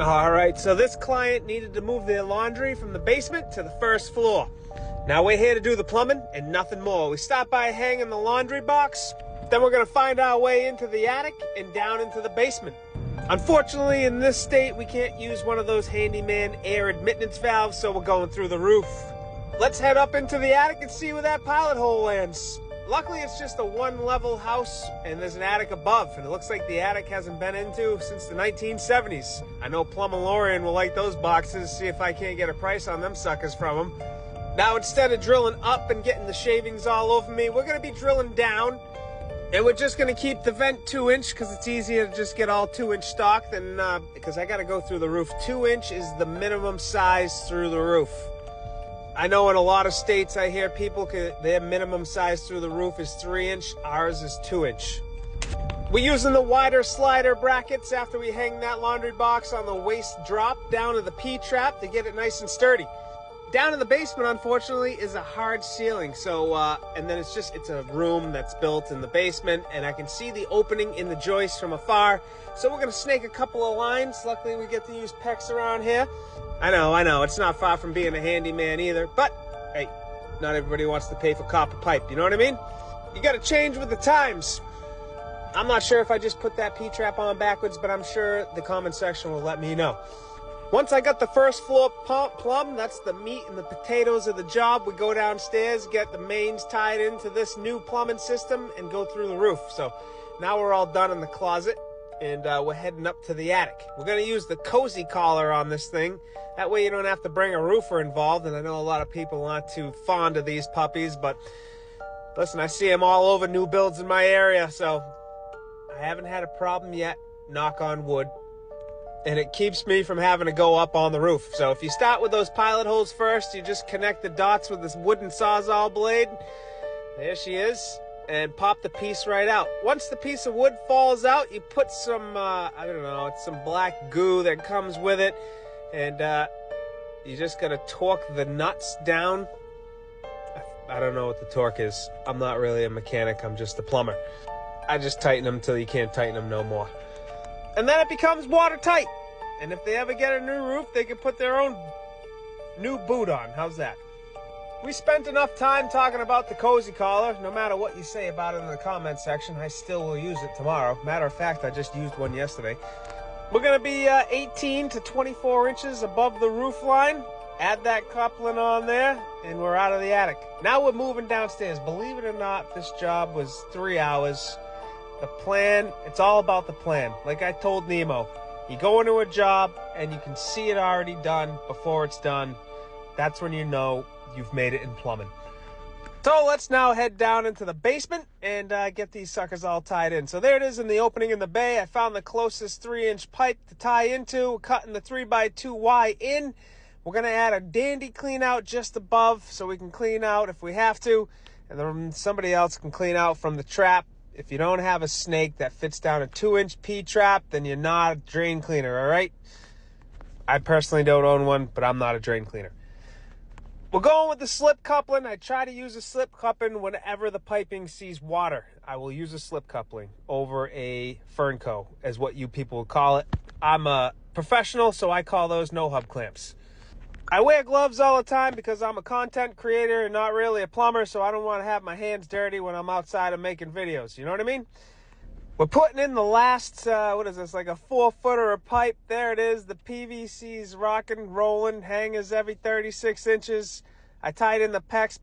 All right, so this client needed to move their laundry from the basement to the first floor. Now we're here to do the plumbing and nothing more. We stop by hanging the laundry box, then we're gonna find our way into the attic and down into the basement. Unfortunately, in this state, we can't use one of those handyman air admittance valves, so we're going through the roof. Let's head up into the attic and see where that pilot hole lands. Luckily, it's just a one-level house, and there's an attic above, and it looks like the attic hasn't been into since the 1970s. I know Plumalorian will like those boxes, see if I can't get a price on them suckers from them. Now, instead of drilling up and getting the shavings all over me, we're going to be drilling down, and we're just going to keep the vent 2-inch because it's easier to just get all 2-inch stock than, because I got to go through the roof. 2-inch is the minimum size through the roof. I know in a lot of states I hear people, their minimum size through the roof is 3-inch, ours is 2-inch. We're using the wider slider brackets after we hang that laundry box on the waist drop down to the P-trap to get it nice and sturdy. Down in the basement, unfortunately, is a hard ceiling, so, and then it's a room that's built in the basement, and I can see the opening in the joist from afar, so we're gonna snake a couple of lines. Luckily, we get to use PEX around here. I know, it's not far from being a handyman either, but, hey, not everybody wants to pay for copper pipe, you know what I mean? You gotta change with the times. I'm not sure if I just put that P-trap on backwards, but I'm sure the comment section will let me know. Once I got the first floor plumb, that's the meat and the potatoes of the job, we go downstairs, get the mains tied into this new plumbing system, and go through the roof. So now we're all done in the closet, and we're heading up to the attic. We're going to use the cozy collar on this thing. That way you don't have to bring a roofer involved, and I know a lot of people aren't too fond of these puppies, but listen, I see them all over new builds in my area, so I haven't had a problem yet, knock on wood. And it keeps me from having to go up on the roof. So if you start with those pilot holes first, you just connect the dots with this wooden Sawzall blade. There she is. And pop the piece right out. Once the piece of wood falls out, you put some, it's some black goo that comes with it. And you just gotta torque the nuts down. I don't know what the torque is. I'm not really a mechanic, I'm just a plumber. I just tighten them till you can't tighten them no more. And then it becomes watertight. And if they ever get a new roof, they can put their own new boot on. How's that? We spent enough time talking about the cozy collar. No matter what you say about it in the comment section, I still will use it tomorrow. Matter of fact, I just used one yesterday. We're going to be 18 to 24 inches above the roof line. Add that coupling on there, and we're out of the attic. Now we're moving downstairs. Believe it or not, this job was 3 hours. The plan, it's all about the plan. Like I told Nemo, you go into a job and you can see it already done before it's done. That's when you know you've made it in plumbing. So let's now head down into the basement and get these suckers all tied in. So there it is in the opening in the bay. I found the closest 3-inch pipe to tie into. We're cutting the 3x2Y in. We're going to add a dandy clean out just above so we can clean out if we have to. And then somebody else can clean out from the trap. If you don't have a snake that fits down a 2-inch P-trap, then you're not a drain cleaner, all right? I personally don't own one, but I'm not a drain cleaner. We're going with the slip coupling. I try to use a slip coupling whenever the piping sees water. I will use a slip coupling over a Fernco, as what you people would call it. I'm a professional, so I call those no-hub clamps. I wear gloves all the time because I'm a content creator and not really a plumber, so I don't want to have my hands dirty when I'm outside and making videos. You know what I mean? We're putting in the last, what is this, like a 4-footer of pipe. There it is. The PVC's rocking, rolling, hangers every 36 inches. I tied in the PEX.